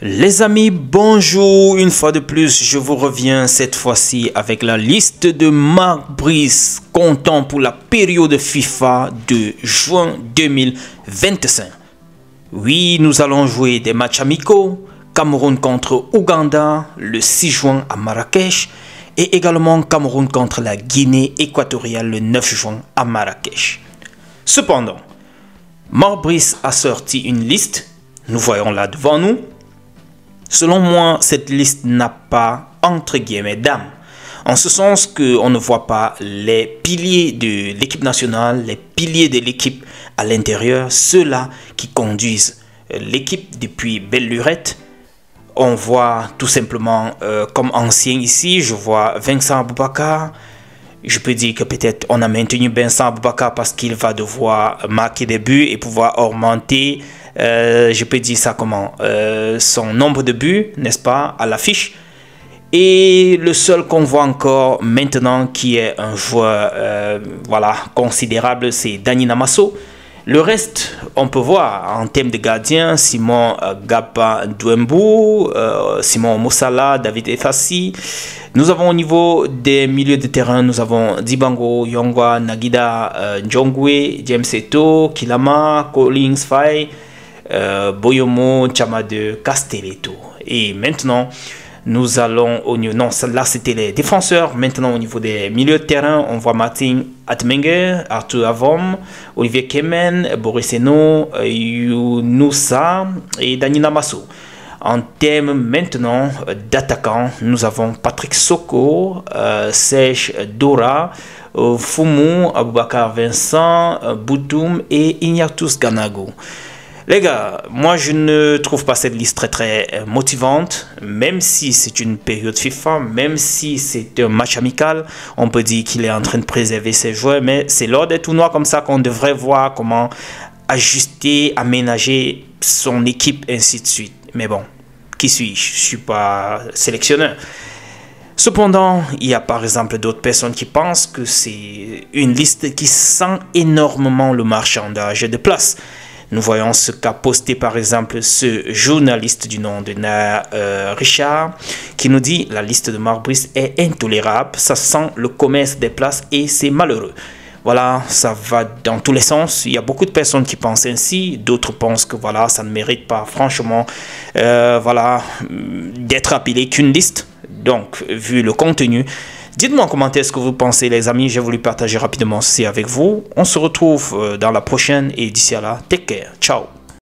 Les amis, bonjour, une fois de plus, je vous reviens cette fois-ci avec la liste de Marc Brice comptant pour la période FIFA de juin 2025. Oui, nous allons jouer des matchs amicaux, Cameroun contre Ouganda le 6 juin à Marrakech et également Cameroun contre la Guinée équatoriale le 9 juin à Marrakech. Cependant, Marc Brice a sorti une liste, nous voyons là devant nous. Selon moi, cette liste n'a pas, entre guillemets, d'âme. En ce sens qu'on ne voit pas les piliers de l'équipe nationale, les piliers de l'équipe à l'intérieur, ceux-là qui conduisent l'équipe depuis belle lurette. On voit tout simplement, comme ancien ici, je vois Vincent Aboubakar. Je peux dire que peut-être on a maintenu Vincent Aboubakar parce qu'il va devoir marquer des buts et pouvoir augmenter, je peux dire ça comment, son nombre de buts, n'est-ce pas, à l'affiche. Et le seul qu'on voit encore maintenant qui est un joueur voilà, considérable, c'est Dani Namasso. Le reste, on peut voir en termes de gardiens, Simon Gapa Douembou, Simon Moussala, David Effassi. Nous avons au niveau des milieux de terrain, nous avons Dibango, Yongwa, Nagida, Njongwe, James Eto, Kilama, Collins Faye, Boyomo, Chamade, Castelletto. Et maintenant, nous allons au niveau... Non, là c'était les défenseurs. Maintenant au niveau des milieux de terrain, on voit Martin Atmenger, Arthur Avom, Olivier Kemen, Boris Eno, Younoussa et Dani Namasso. En termes maintenant d'attaquants, nous avons Patrick Soko, Serge Dora, Fumu, Aboubakar Vincent, Boutoum et Ignatius Ganago. Les gars, moi je ne trouve pas cette liste très motivante, même si c'est une période FIFA, même si c'est un match amical, on peut dire qu'il est en train de préserver ses joueurs, mais c'est lors des tournois comme ça qu'on devrait voir comment ajuster, aménager son équipe, ainsi de suite. Mais bon, qui suis-je? Je ne suis pas sélectionneur. Cependant, il y a par exemple d'autres personnes qui pensent que c'est une liste qui sent énormément le marchandage de place. Nous voyons ce qu'a posté par exemple ce journaliste du nom de Richard qui nous dit la liste de Marc Brice est intolérable, ça sent le commerce des places et c'est malheureux. Voilà, ça va dans tous les sens. Il y a beaucoup de personnes qui pensent ainsi, d'autres pensent que voilà, ça ne mérite pas franchement voilà, d'être appelé qu'une liste. Donc, vu le contenu, dites-moi en commentaire ce que vous pensez les amis, j'ai voulu partager rapidement ceci avec vous. On se retrouve dans la prochaine et d'ici à là, take care, ciao.